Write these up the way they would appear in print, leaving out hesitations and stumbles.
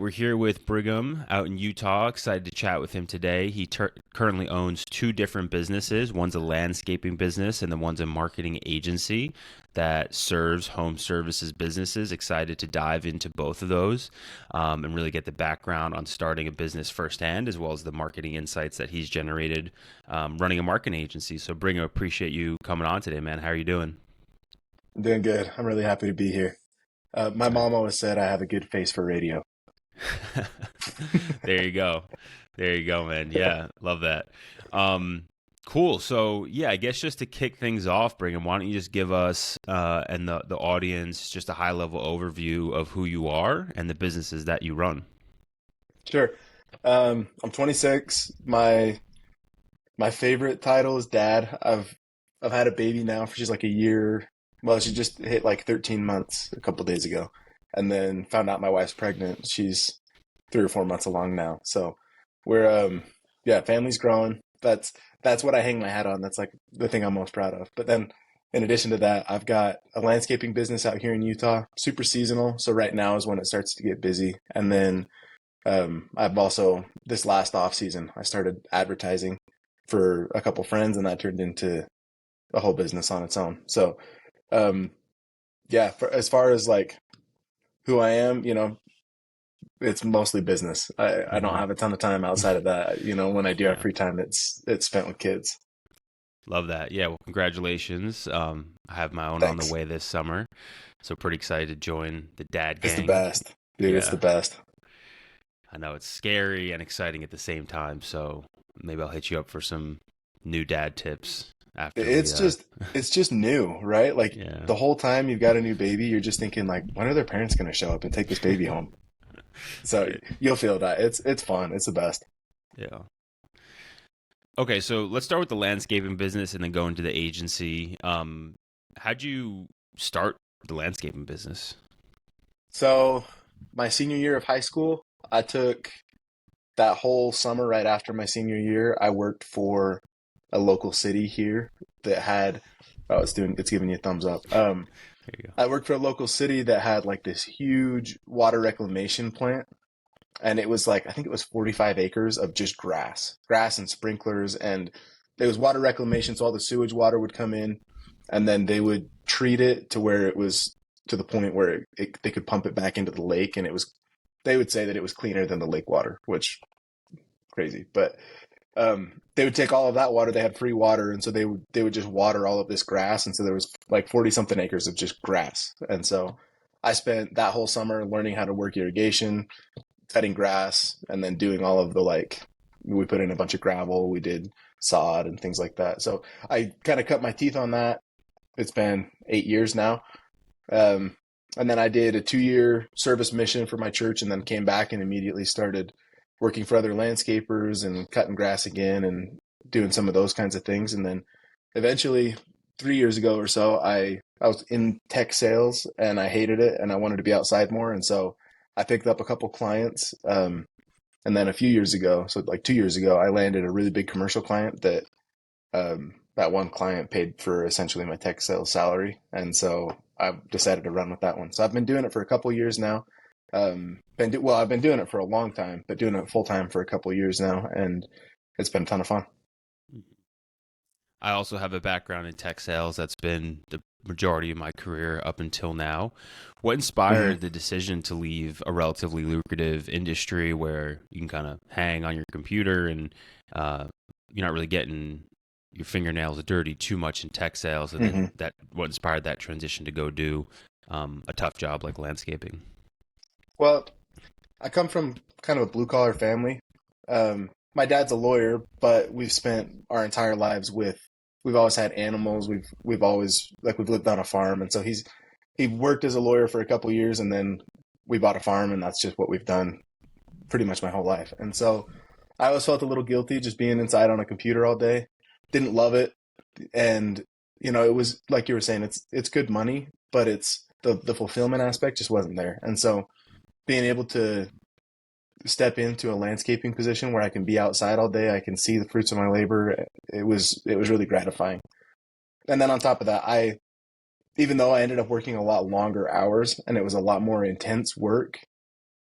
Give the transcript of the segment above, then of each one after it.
We're here with Brigham out in Utah. Excited to chat with him today. He currently owns two different businesses. One's a landscaping business, and then one's a marketing agency that serves home services businesses. Excited to dive into both of those and really get the background on starting a business firsthand, as well as the marketing insights that he's generated running a marketing agency. So, Brigham, appreciate you coming on today, man. How are you doing? I'm doing good. I'm really happy to be here. My mom always said I have a good face for radio. There you go. There you go, man. Yeah, love that. Um, cool. So, yeah, I guess just to kick things off, Brigham, why don't you just give us and the audience just a high level overview of who you are and the businesses that you run? Sure. I'm 26. My favorite title is dad. I've had a baby now for she's like a year. Well, she just hit like 13 months a couple days ago, and then found out my wife's pregnant. She's 3 or 4 months along now. So we're yeah, family's growing. That's what I hang my hat on. That's like the thing I'm most proud of. But then in addition to that, I've got a landscaping business out here in Utah, super seasonal. So right now is when it starts to get busy. And then I've also this last off season, I started advertising for a couple friends, and that turned into a whole business on its own. So um, yeah, as far as like who I am, it's mostly business. I don't Hmm. have a ton of time outside of that. When I do have Yeah, free time, it's spent with kids. love that. Yeah, well, congratulations. I have my own on the Thanks. way this summer, so pretty excited to join the dad It's the gang. best, dude. It's the Yeah, best. I know it's scary and exciting at the same time. So maybe I'll hit you up for some new dad tips after we. It's just it's just new, right? Like Yeah, the whole time you've got a new baby, you're just thinking like, when are their parents going to show up and take this baby home? So right. you'll feel that. It's fun. It's the best. Yeah. Okay, so let's start with the landscaping business and then go into the agency. How'd you start the landscaping business? So my senior year of high school, I took that whole summer right after my senior year. I worked for a local city here that had oh, it's giving you a thumbs up. There you go. I worked for a local city that had like this huge water reclamation plant, and it was like I think it was 45 acres of just grass and sprinklers, and it was water reclamation, so all the sewage water would come in, and then they would treat it to where it was to the point where they could pump it back into the lake, and they would say that it was cleaner than the lake water, which crazy, but they would take all of that water. They had free water, and so they would just water all of this grass, and so there was like 40 something acres of just grass. And so I spent that whole summer learning how to work irrigation, cutting grass, and then doing all of the like we put in a bunch of gravel, we did sod and things like that. So I kind of cut my teeth on that. It's been 8 years now. Um, and then I did a 2 year service mission for my church, and then came back and immediately started working for other landscapers and cutting grass again and doing some of those kinds of things. And then eventually, 3 years ago or so, I was in tech sales and I hated it and I wanted to be outside more. And so I picked up a couple clients. And then a few years ago, so like 2 years ago, I landed a really big commercial client that one client paid for essentially my tech sales salary. And so I decided to run with that one. So I've been doing it for a couple years now. I've been doing it for a long time, but doing it full time for a couple years now, and it's been a ton of fun. I also have a background in tech sales. That's been the majority of my career up until now. What Hmm. inspired the decision to leave a relatively lucrative industry where you can kind of hang on your computer and uh, you're not really getting your fingernails dirty too much in tech sales? And then Hmm. what inspired that transition to go do a tough job like landscaping? Well, I come from kind of a blue collar family. My dad's a lawyer, but we've spent our entire lives we've always had animals. We've always like we've lived on a farm, and so he worked as a lawyer for a couple years, and then we bought a farm, and that's just what we've done pretty much my whole life. And so I always felt a little guilty just being inside on a computer all day. Didn't love it, and it was like you were saying, it's good money, but it's the fulfillment aspect just wasn't there. And so being able to step into a landscaping position where I can be outside all day, I can see the fruits of my labor. It was really gratifying. And then on top of that, I even though I ended up working a lot longer hours and it was a lot more intense work,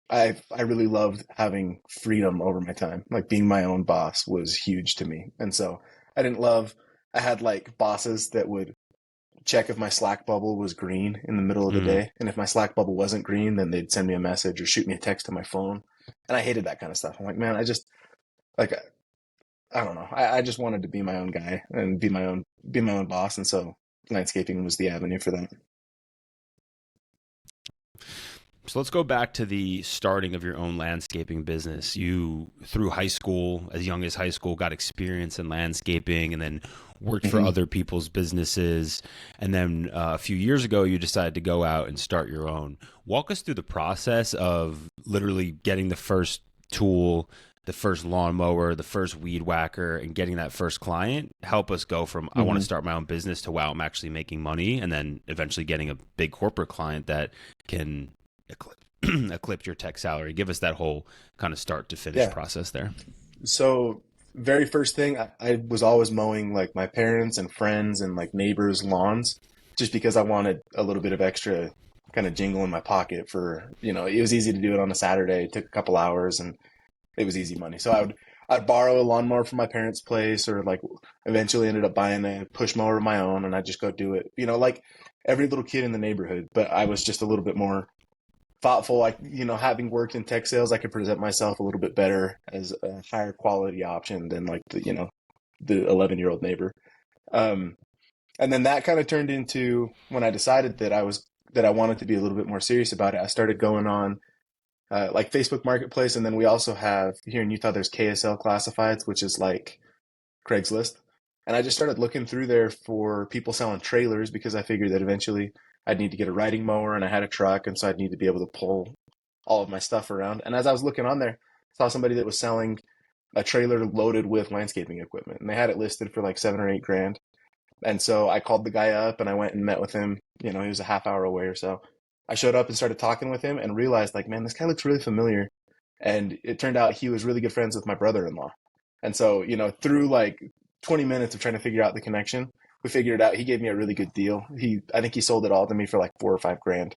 I really loved having freedom over my time. Like being my own boss was huge to me. And so I didn't love, I had like bosses that would check if my Slack bubble was green in the middle of the Mm. day. And if my Slack bubble wasn't green, then they'd send me a message or shoot me a text to my phone. And I hated that kind of stuff. I'm like, man, I just like I don't know. I just wanted to be my own guy and be my own boss. And so landscaping was the avenue for that. So let's go back to the starting of your own landscaping business. You, through high school, as young as high school, got experience in landscaping and then worked for Hmm. other people's businesses. And then a few years ago, you decided to go out and start your own. Walk us through the process of literally getting the first tool, the first lawnmower, the first weed whacker, and getting that first client. Help us go from I want to Hmm. start my own business to wow, I'm actually making money, and then eventually getting a big corporate client that can eclipse your tech salary. Give us that whole kind of start to finish Yeah. process there. So very first thing, I was always mowing like my parents and friends and like neighbors' lawns just because I wanted a little bit of extra kind of jingle in my pocket for, it was easy to do it on a Saturday. It took a couple hours and it was easy money. So I'd borrow a lawnmower from my parents' place or like eventually ended up buying a push mower of my own and I'd just go do it, like every little kid in the neighborhood, but I was just a little bit more thoughtful. Having worked in tech sales, I could present myself a little bit better as a higher quality option than like the 11-year-old neighbor. Um, and then that kind of turned into when I decided that I wanted to be a little bit more serious about it. I started going on like Facebook Marketplace, and then we also have here in Utah. There's KSL Classifieds, which is like Craigslist. And I just started looking through there for people selling trailers because I figured that eventually I'd need to get a riding mower and I had a truck, and so I'd need to be able to pull all of my stuff around. And as I was looking on there, I saw somebody that was selling a trailer loaded with landscaping equipment, and they had it listed for like 7 or 8 grand. And so I called the guy up and I went and met with him. He was a half hour away or so. I showed up and started talking with him and realized like, man, this guy looks really familiar. And it turned out he was really good friends with my brother-in-law. And so, through like 20 minutes of trying to figure out the connection, we figured it out. He gave me a really good deal. I think he sold it all to me for like 4 or 5 grand.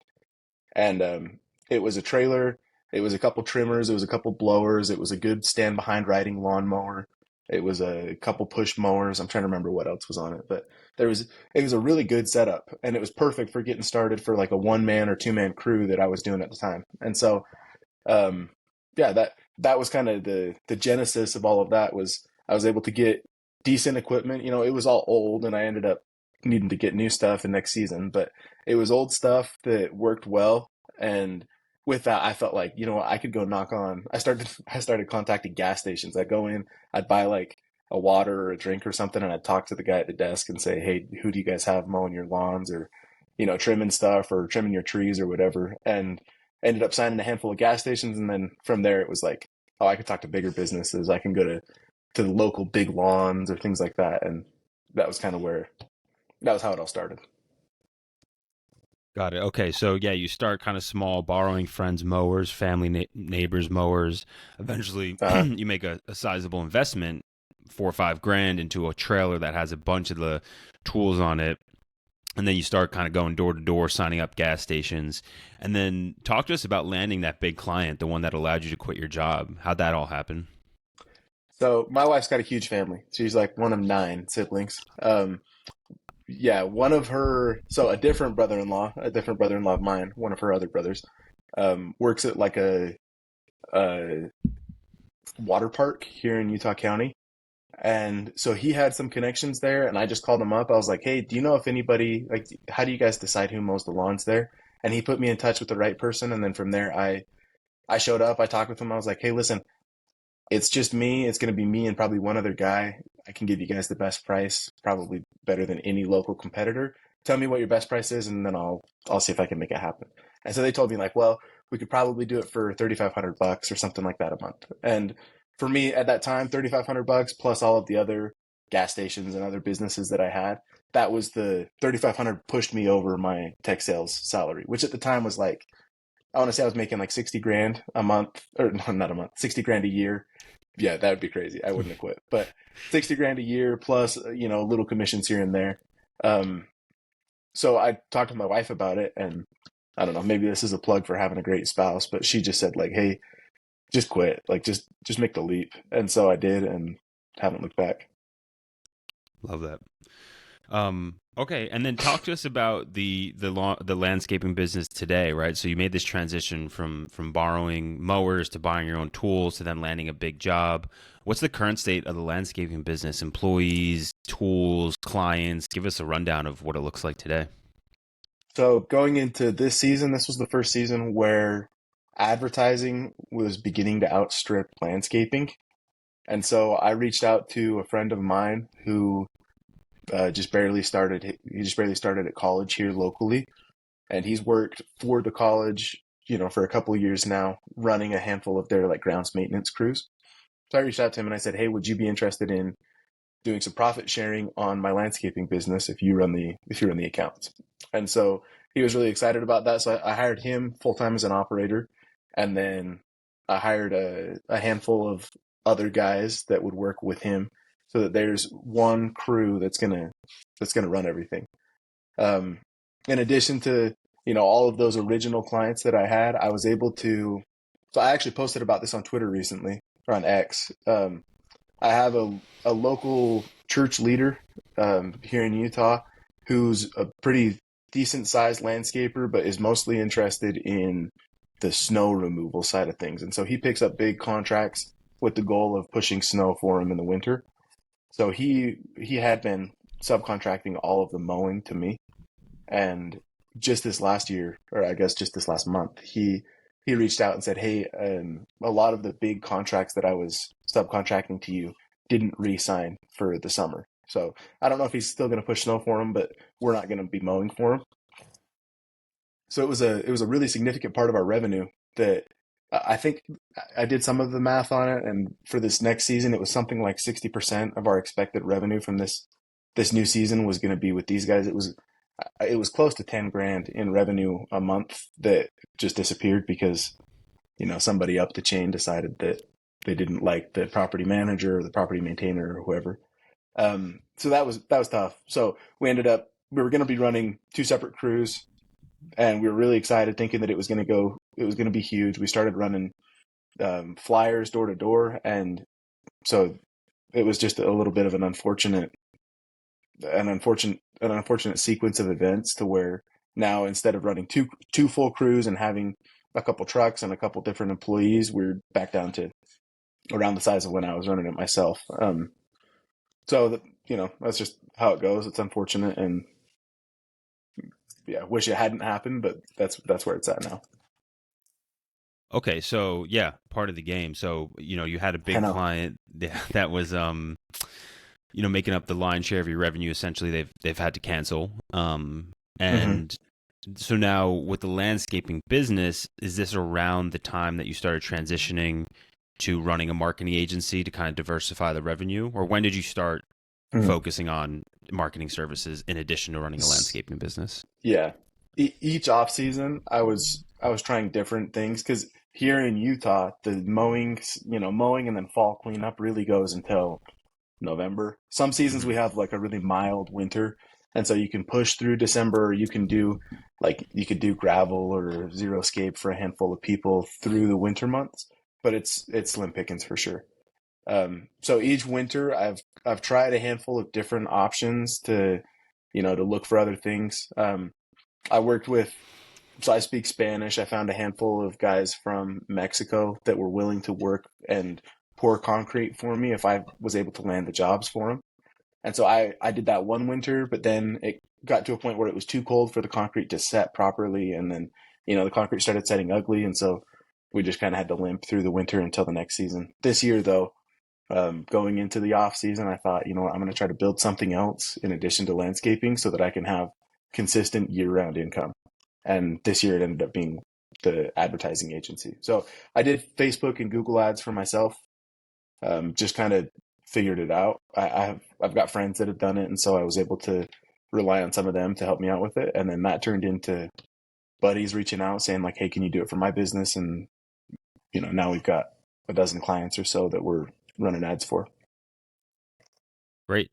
And it was a trailer, it was a couple trimmers, it was a couple blowers, it was a good stand behind riding lawnmower, it was a couple push mowers. I'm trying to remember what else was on it, but it was a really good setup, and it was perfect for getting started for like a 1 man or 2 man crew that I was doing at the time. And so, um, yeah, that was kind of the genesis of all of that. Was I was able to get decent equipment. It was all old, and I ended up needing to get new stuff in next season, but it was old stuff that worked well. And with that, I felt like, what, I could go knock on. I started contacting gas stations. I'd go in, I'd buy like a water or a drink or something, and I'd talk to the guy at the desk and say, "Hey, who do you guys have mowing your lawns or, trimming stuff or trimming your trees or whatever?" And ended up signing a handful of gas stations, and then from there it was like, oh, I could talk to bigger businesses. I can go to the local big lawns or things like that, and that was kind of where that was how it all started. Got it. Okay, so yeah, you start kind of small, borrowing friends' mowers, family neighbors' mowers. Eventually, Uh, you make a sizable investment, 4 or 5 grand, into a trailer that has a bunch of the tools on it, and then you start kind of going door to door, signing up gas stations, and then talk to us about landing that big client, the one that allowed you to quit your job. How'd that all happen? so my wife's got a huge family. She's like one of 9 siblings. Yeah, one of her, so a different brother-in-law of mine, one of her other brothers, works at like a water park here in Utah County. And so he had some connections there, and I just called him up. I was like, "Hey, do you know if anybody like how do you guys decide who mows the lawns there?" And he put me in touch with the right person, and then from there I showed up, I talked with him. I was like, "Hey, listen, it's just me. It's going to be me and probably one other guy. I can give you guys the best price, probably better than any local competitor. Tell me what your best price is, and then I'll see if I can make it happen." And so they told me like, "Well, we could probably do it for $3,500 or something like that a month." And for me at that time, $3,500 plus all of the other gas stations and other businesses that I had, that was the 3,500 pushed me over my tech sales salary, which at the time was like I want to say I was making like 60 grand a month, or no, not a month, 60 grand a year. Yeah, that would be crazy. I wouldn't have quit, but 60 grand a year plus, little commissions here and there. Um, so I talked to my wife about it, and I don't know, maybe this is a plug for having a great spouse, but she just said like, "Hey, just quit. Like just make the leap." And so I did and haven't looked back. Love that. Okay, and then talk to us about the landscaping business today, right? So you made this transition from borrowing mowers to buying your own tools to then landing a big job. What's the current state of the landscaping business? Employees, tools, clients? Give us a rundown of what it looks like today. So going into this season, this was the first season where advertising was beginning to outstrip landscaping. And so I reached out to a friend of mine who just barely started. He just barely started at college here locally, and he's worked for the college, for a couple of years now, running a handful of their like grounds maintenance crews. So I reached out to him and I said, "Hey, would you be interested in doing some profit sharing on my landscaping business if you run the accounts?" And so he was really excited about that. So I hired him full time as an operator, and then I hired a handful of other guys that would work with him, so that there's one crew that's gonna run everything. Um, in addition to all of those original clients that I had, I was able to. So I actually posted about this on Twitter recently or on X. I have a local church leader here in Utah who's a pretty decent sized landscaper, but is mostly interested in the snow removal side of things. And so he picks up big contracts with the goal of pushing snow for him in the winter. So he had been subcontracting all of the mowing to me. And just this last year, or I guess just this last month, he reached out and said, "Hey, a lot of the big contracts that I was subcontracting to you didn't re-sign for the summer. So I don't know if he's still going to push snow for him, but we're not going to be mowing for him." So it was a really significant part of our revenue that I think I did some of the math on it, and for this next season, it was something like 60% of our expected revenue from this new season was going to be with these guys. It was close to 10 grand in revenue a month that just disappeared because somebody up the chain decided that they didn't like the property manager or the property maintainer or whoever. So that was tough. So we were going to be running two separate crews, and we were really excited, thinking that it was going to be huge. We started running flyers door to door, and so it was just a little bit of an unfortunate sequence of events to where now, instead of running two full crews and having a couple trucks and a couple different employees, we're back down to around the size of when I was running it myself. So that's just how it goes. It's unfortunate, and yeah, wish it hadn't happened, but that's where it's at now. Okay, so yeah, part of the game. So, you had a I big know. client that was making up the lion's share of your revenue. Essentially, they've had to cancel. Hmm. And so now with the landscaping business, is this around the time that you started transitioning to running a marketing agency to kind of diversify the revenue? Or when did you start Hmm. focusing on marketing services in addition to running a landscaping business? Yeah. Each off season, I was trying different things because here in Utah, the mowing and then fall cleanup really goes until November. Some seasons Hmm. we have like a really mild winter, and so you can push through December. Or you could do gravel or zero scape for a handful of people through the winter months, but it's slim pickings for sure. So each winter, I've tried a handful of different options to look for other things. I worked with, so I speak Spanish. I found a handful of guys from Mexico that were willing to work and pour concrete for me if I was able to land the jobs for them. And so I did that one winter, but then it got to a point where it was too cold for the concrete to set properly. And then, the concrete started setting ugly. And so we just kind of had to limp through the winter until the next season. This year, though, going into the off season, I thought, what, I'm going to try to build something else in addition to landscaping so that I can have consistent year round income. And this year it ended up being the advertising agency. So I did Facebook and Google ads for myself. Just kind of figured it out. I've got friends that have done it, and so I was able to rely on some of them to help me out with it. And then that turned into buddies reaching out saying like, "Hey, can you do it for my business?" And now we've got a dozen clients or so that we're running ads for. Great.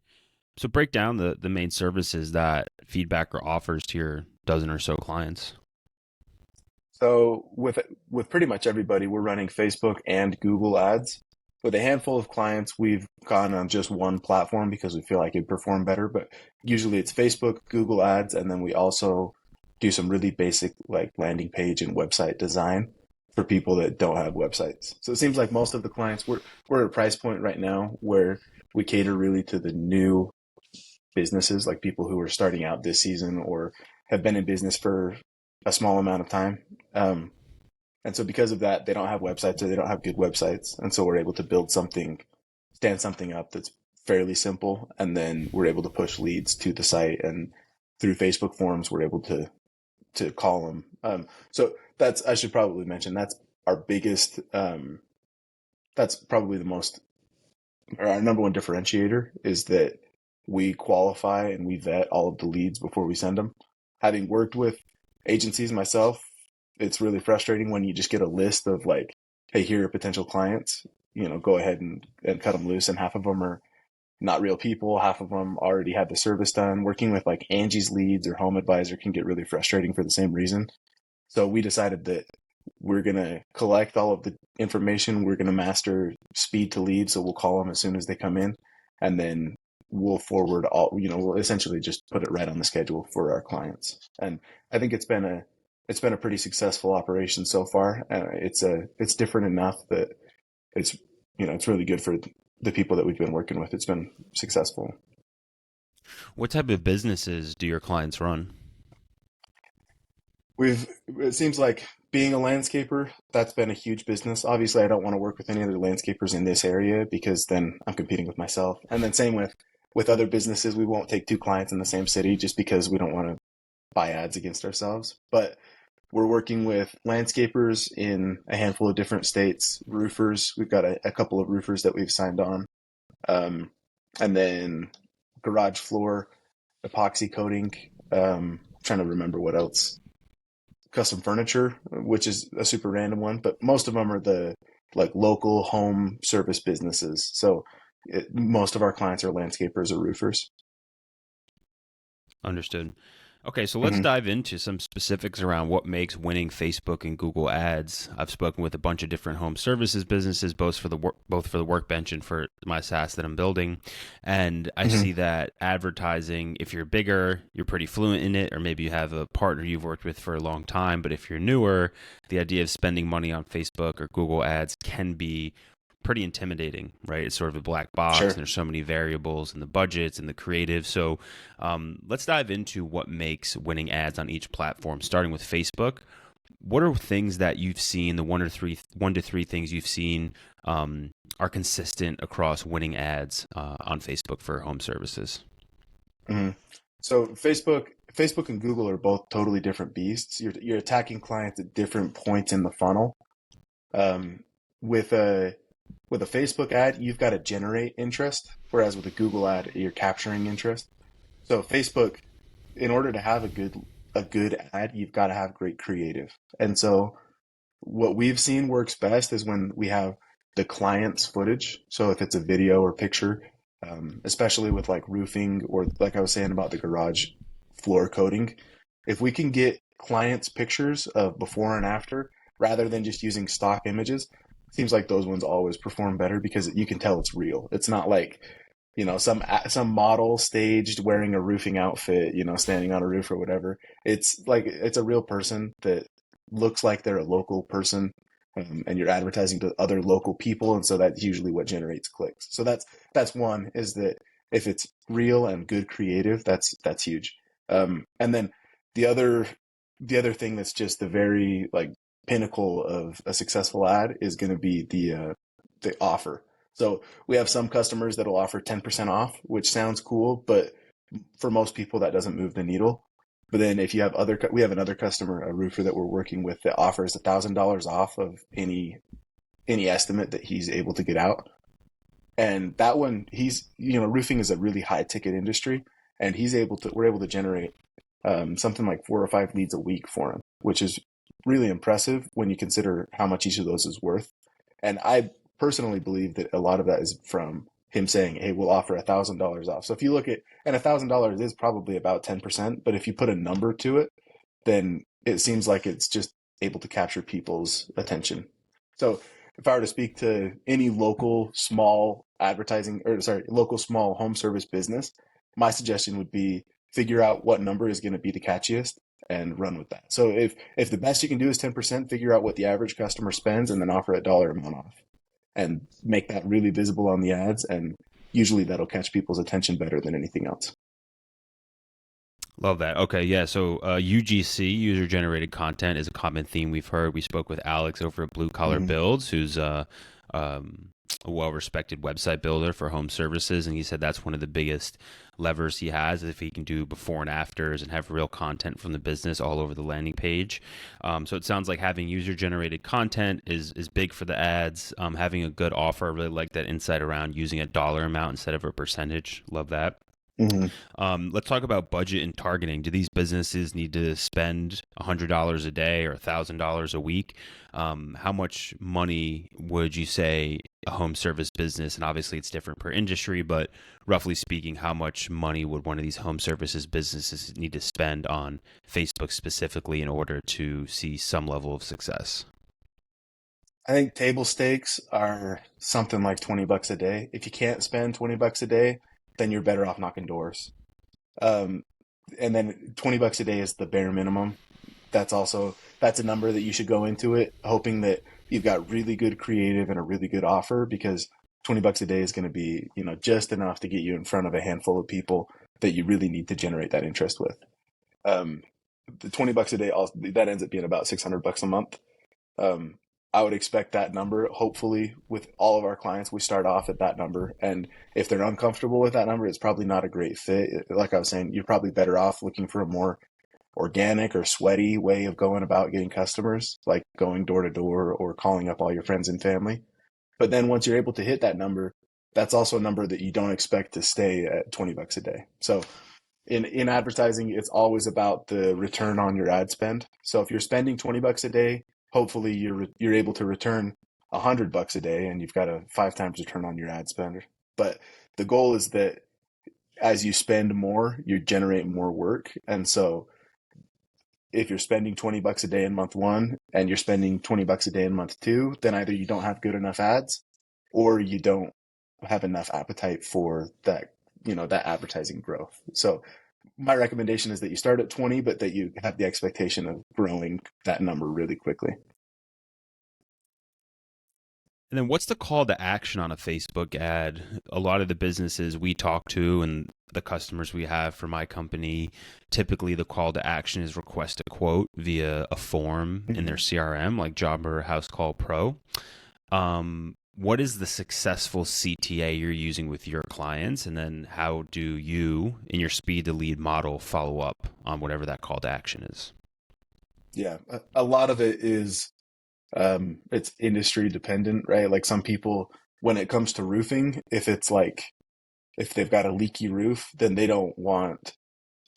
So break down the main services that Feedbacker offers to your dozen or so clients. So with pretty much everybody, we're running Facebook and Google ads. With a handful of clients, we've gone on just one platform because we feel like it perform better. But usually it's Facebook, Google ads, and then we also do some really basic like landing page and website design for people that don't have websites. So it seems like most of the clients we're at a price point right now where we cater really to the new businesses, like people who are starting out this season or have been in business for a small amount of time. Um, and so because of that, they don't have websites or they don't have good websites. And so we're able to stand something up that's fairly simple. And then we're able to push leads to the site, and through Facebook forms, we're able to call them. So I should probably mention that's our biggest, that's probably the most, or our number one differentiator is that we qualify and we vet all of the leads before we send them. Having worked with agencies myself, it's really frustrating when you just get a list of like, hey, here are potential clients, go ahead and cut them loose. And half of them are not real people. Half of them already had the service done. Working with like Angie's Leads or Home Advisor can get really frustrating for the same reason. So we decided that we're going to collect all of the information. We're going to master speed to lead. So we'll call them as soon as they come in, and then we'll forward we'll essentially just put it right on the schedule for our clients. And I think it's been a pretty successful operation so far. It's different enough that it's, it's really good for the people that we've been working with. It's been successful. What type of businesses do your clients run? It seems like being a landscaper, that's been a huge business. Obviously, I don't want to work with any other landscapers in this area because then I'm competing with myself. And then same with other businesses, we won't take two clients in the same city just because we don't want to buy ads against ourselves. But we're working with landscapers in a handful of different states, roofers. We've got a couple of roofers that we've signed on. Um, and then garage floor, epoxy coating. Trying to remember what else. Custom furniture, which is a super random one, but most of them are the like local home service businesses. So most of our clients are landscapers or roofers. Understood. Okay, so let's Hmm. dive into some specifics around what makes winning Facebook and Google Ads. I've spoken with a bunch of different home services businesses, both for the Workbench and for my SaaS that I'm building, and I Hmm. see that advertising. If you're bigger, you're pretty fluent in it, or maybe you have a partner you've worked with for a long time. But if you're newer, the idea of spending money on Facebook or Google Ads can be pretty intimidating, right? It's sort of a black box, and Sure. there's so many variables and the budgets and the creative. So let's dive into what makes winning ads on each platform, starting with Facebook. What are things that you've seen, the one to three things you've seen are consistent across winning ads on Facebook for home services? Hmm. So Facebook and Google are both totally different beasts. You're attacking clients at different points in the funnel. Um, with a Facebook ad, you've got to generate interest, whereas with a Google ad, you're capturing interest. So Facebook, in order to have a good ad, you've got to have great creative. And so what we've seen works best is when we have the client's footage. So if it's a video or picture, especially with like roofing or like I was saying about the garage floor coating, if we can get clients' pictures of before and after rather than just using stock images, seems like those ones always perform better because you can tell it's real. It's not like some model staged wearing a roofing outfit, standing on a roof or whatever. It's like it's a real person that looks like they're a local person, and you're advertising to other local people, and so that's usually what generates clicks. So that's one, is that if it's real and good creative, that's huge. And then the other the other thing that's just the very like pinnacle of a successful ad is going to be the offer. So we have some customers that'll offer 10% off, which sounds cool, but for most people that doesn't move the needle. But then if you have we have another customer, a roofer that we're working with that offers $1,000 off of any estimate that he's able to get out. And that one, roofing is a really high ticket industry, and we're able to generate something like 4 or 5 leads a week for him, which is really impressive when you consider how much each of those is worth. And I personally believe that a lot of that is from him saying, "Hey, we'll offer $1,000 off." So if you look at, and $1,000 is probably about 10%, but if you put a number to it, then it seems like able to capture people's attention. So if I were to speak to any local small advertising, or sorry, local small home service business, my suggestion would be figure out what number is going to be the catchiest and run with that. So if the best you can do is 10%, figure out what the average customer spends and then offer a dollar amount off and make that really visible on the ads. And usually that'll catch people's attention better than anything else. Love that. Okay, yeah. So UGC, user generated content, is a common theme we've heard. We spoke with Alex over at Blue Collar Mm-hmm. Builds, who's a well-respected website builder for home services, and he said that's one of the biggest levers he has, if he can do before and afters and have real content from the business all over the landing page. So it sounds like having user-generated content is big for the ads. Having a good offer, I really like that insight around using a dollar amount instead of a percentage. Love that. Mm-hmm. Let's talk about budget and targeting. Do these businesses need to spend $100 a day or $1,000 a week? How much money would you say a home service business, and obviously it's different per industry, but roughly speaking, how much money would one of these home services businesses need to spend on Facebook specifically in order to see some level of success? I think table stakes are something like $20 a day. If you can't spend $20 a day, then you're better off knocking doors. Um, and then $20 a day is the bare minimum. That's a number that you should go into it hoping that you've got really good creative and a really good offer, because $20 a day is going to be, just enough to get you in front of a handful of people that you really need to generate that interest with. Um, the $20 a day, that ends up being about $600 a month. Um, I would expect that number. Hopefully, with all of our clients, we start off at that number. And if they're uncomfortable with that number, it's probably not a great fit. Like I was saying, you're probably better off looking for a more organic or sweaty way of going about getting customers, like going door to door or calling up all your friends and family. But then once you're able to hit that number, that's also a number that you don't expect to stay at $20 a day. So in advertising, it's always about the return on your ad spend. So if you're spending $20 a day, hopefully you're able to return $100 a day, and you've got a 5 times return on your ad spend. But the goal is that as you spend more, you generate more work. And so if you're spending $20 a day in month one and you're spending $20 a day in month two, then either you don't have good enough ads or you don't have enough appetite for that advertising growth. So my recommendation is that you start at 20, but that you have the expectation of growing that number really quickly. And then what's the call to action on a Facebook ad? A lot of the businesses we talk to and the customers we have for my company, typically the call to action is request a quote via a form in their CRM, like Jobber House Call Pro. What is the successful CTA you're using with your clients? And then how do you, in your speed to lead model, follow up on whatever that call to action is? Yeah, a lot of it is it's industry dependent, right? Like some people, when it comes to roofing, if they've got a leaky roof, then they don't want,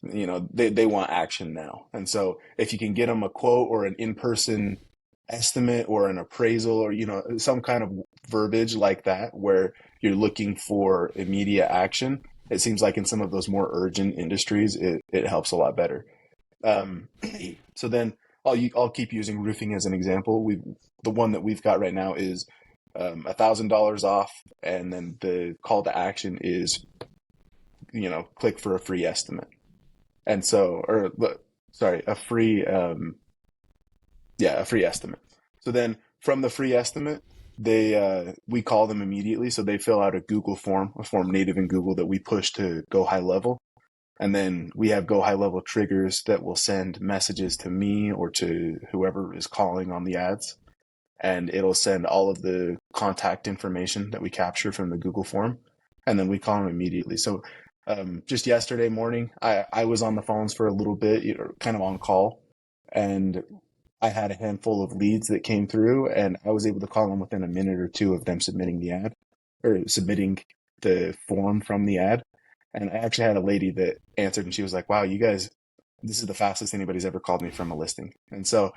they want action now. And so if you can get them a quote or an in-person estimate or an appraisal or, some kind of verbiage like that, where you're looking for immediate action, it seems like in some of those more urgent industries, it helps a lot better. Um, so then I'll keep using roofing as an example. The one that we've got right now is $1,000 off, and then the call to action is, click for a free estimate. And so, sorry, a free estimate. So then from the free estimate, we call them immediately. So they fill out a Google form, a form native in Google that we push to Go High Level. And then we have Go High Level triggers that will send messages to me or to whoever is calling on the ads. And it'll send all of the contact information that we capture from the Google form. And then we call them immediately. So just yesterday morning, I was on the phones for a little bit, kind of on call. And I had a handful of leads that came through, and I was able to call them within a minute or two of them submitting the ad or submitting the form from the ad. And I actually had a lady that answered, and she was like, wow, you guys, this is the fastest anybody's ever called me from a listing. And so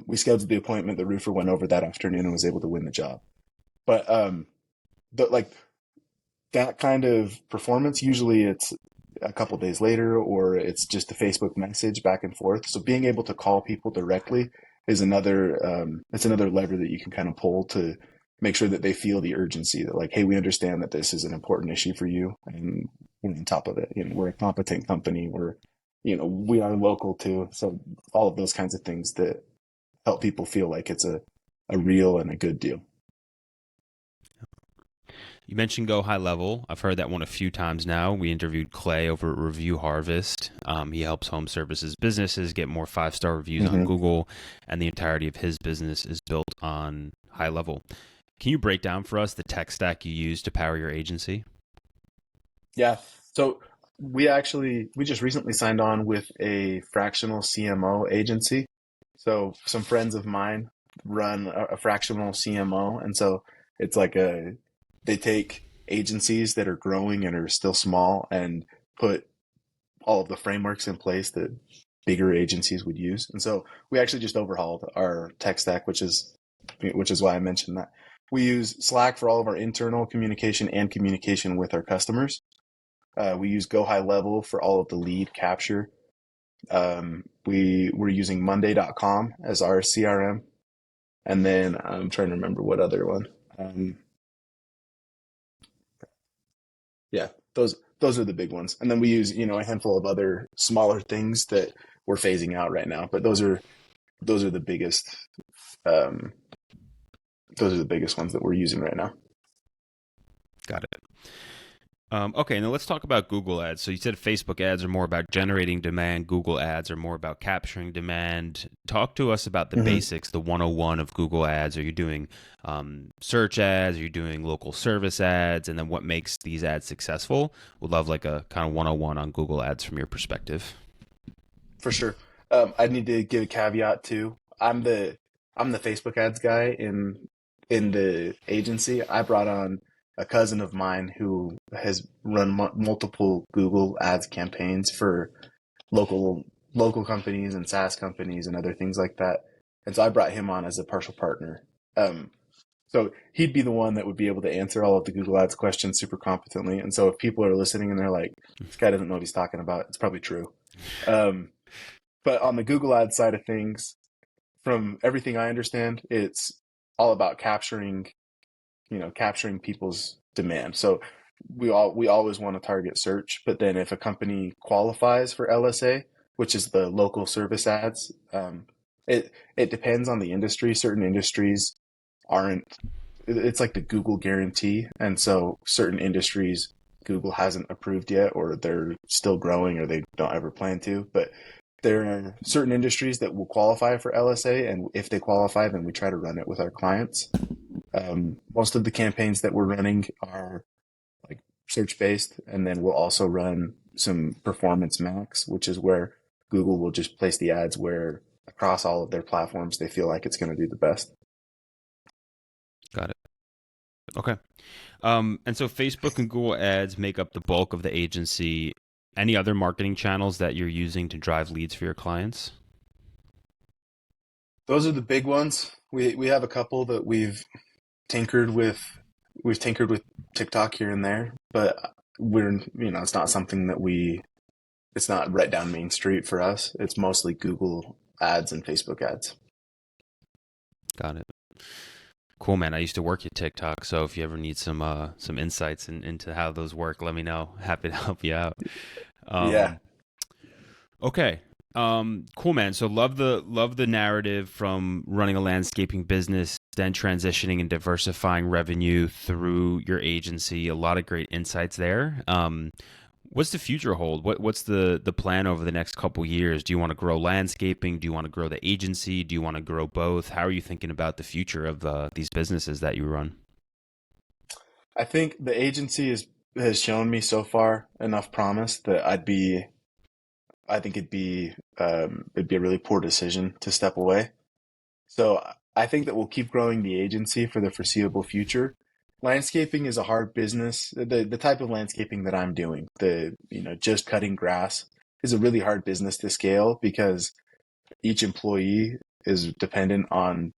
we scheduled the appointment. The roofer went over that afternoon and was able to win the job. But that kind of performance, usually it's a couple days later, or it's just a Facebook message back and forth. So being able to call people directly is another it's another lever that you can kind of pull to make sure that they feel the urgency that like, hey, we understand that this is an important issue for you, and we're on top of it. You know, we're a competent company. We're, you know, we are local too. So all of those kinds of things that help people feel like it's a real and a good deal. You mentioned Go High Level. I've heard that one a few times now. We interviewed Clay over at Review Harvest. He helps home services businesses get more 5-star reviews on Mm-hmm. Google, and the entirety of his business is built on High Level. Can you break down for us the tech stack you use to power your agency? Yeah. So we just recently signed on with a fractional CMO agency. So some friends of mine run a fractional CMO, and so it's like they take agencies that are growing and are still small and put all of the frameworks in place that bigger agencies would use. And so we actually just overhauled our tech stack, which is why I mentioned that. We use Slack for all of our internal communication and communication with our customers. We use Go High Level for all of the lead capture. We were using Monday.com as our CRM. And then I'm trying to remember what other one. Yeah, those are the big ones. And then we use, you know, a handful of other smaller things that we're phasing out right now. But those are the biggest um, those are the biggest ones that we're using right now. Got it. Okay, now let's talk about Google ads. So you said Facebook ads are more about generating demand. Google ads are more about capturing demand. Talk to us about the Mm-hmm. basics, the 101 of Google ads. Are you doing search ads? Are you doing local service ads? And then what makes these ads successful? Would love like a kind of 101 on Google ads from your perspective. For sure. I need to give a caveat too. I'm the Facebook ads guy in the agency. I brought on a cousin of mine who has run multiple Google ads campaigns for local local companies and SaaS companies and other things like that. And so I brought him on as a partial partner. Um, so he'd be the one that would be able to answer all of the Google Ads questions super competently. And so if people are listening and they're like, "This guy doesn't know what he's talking about," it's probably true. Um, but on the Google Ads side of things, from everything I understand, it's all about capturing people's demand. So we always want to target search, but then if a company qualifies for LSA, which is the local service ads, it depends on the industry. Certain industries aren't. It's like the Google guarantee, and so certain industries Google hasn't approved yet, or they're still growing, or they don't ever plan to. But there are certain industries that will qualify for LSA, and if they qualify, then we try to run it with our clients. Most of the campaigns that we're running are like search based, and then we'll also run some performance max, which is where Google will just place the ads where across all of their platforms they feel like it's going to do the best. Got it. Okay. And so Facebook and Google ads make up the bulk of the agency. Any other marketing channels that you're using to drive leads for your clients? Those are the big ones. We have a couple that tinkered with we've tinkered with TikTok here and there, but it's not something that it's not right down Main Street for us. It's mostly Google ads and Facebook ads. Got it. Cool, man. I used to work at TikTok, so if you ever need some insights into how those work, let me know. Happy to help you out. Yeah. Um, okay. Cool, man. So love the narrative from running a landscaping business, then transitioning and diversifying revenue through your agency. A lot of great insights there. What's the future hold? What's the plan over the next couple years? Do you want to grow landscaping? Do you want to grow the agency? Do you want to grow both? How are you thinking about the future of these businesses that you run? I think the agency has shown me so far enough promise that I think it'd be a really poor decision to step away. So I think that we'll keep growing the agency for the foreseeable future. Landscaping is a hard business. The type of landscaping that I'm doing, just cutting grass, is a really hard business to scale because each employee is dependent on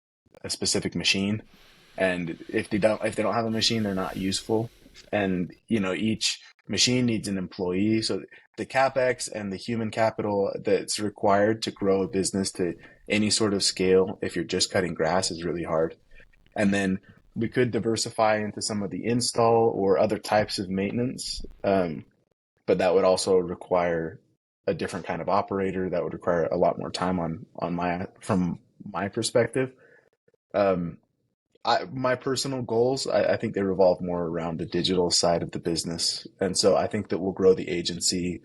a specific machine, and if they don't have a machine, they're not useful. And each machine needs an employee, so the capex and the human capital that's required to grow a business to any sort of scale, if you're just cutting grass, is really hard. And then we could diversify into some of the install or other types of maintenance, but that would also require a different kind of operator. That would require a lot more time on my from my perspective. Um, my personal goals, I think they revolve more around the digital side of the business, and so I think that we'll grow the agency,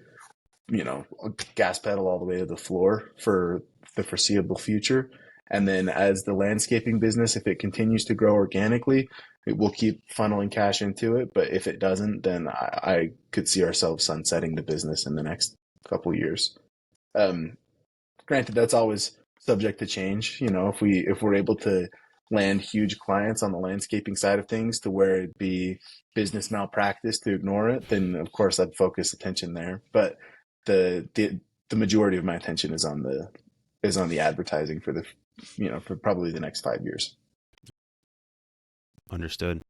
gas pedal all the way to the floor for the foreseeable future. And then as the landscaping business, if it continues to grow organically, it will keep funneling cash into it. But if it doesn't, then I could see ourselves sunsetting the business in the next couple years. Um, Granted, that's always subject to change. If we're able to land huge clients on the landscaping side of things to where it'd be business malpractice to ignore it, then of course I'd focus attention there. But the majority of my attention is on the advertising for probably the next 5 years. Understood.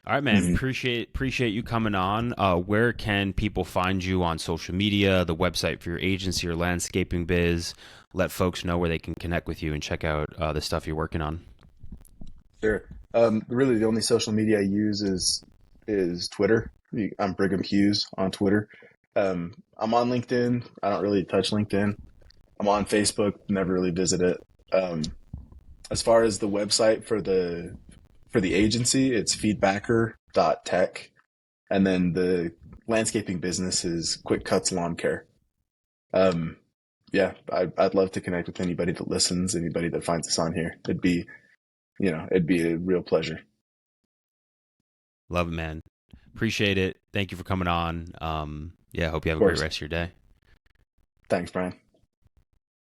All right, man. Mhm. Appreciate you coming on. Where can people find you on social media, the website for your agency or landscaping biz? Let folks know where they can connect with you and check out the stuff you're working on. Sure. Really, the only social media I use is Twitter. I'm Brigham Hughes on Twitter. I'm on LinkedIn. I don't really touch LinkedIn. I'm on Facebook. Never really visit it. Um, as far as the website for the agency, it's feedbacker.tech, and then the landscaping business is Quick Cuts Lawn Care. Um, yeah, I'd love to connect with anybody that listens, anybody that finds us on here. It'd be a real pleasure. Love it, man. Appreciate it. Thank you for coming on. Yeah, hope you have Of a great course. rest of your day. Thanks, Brian.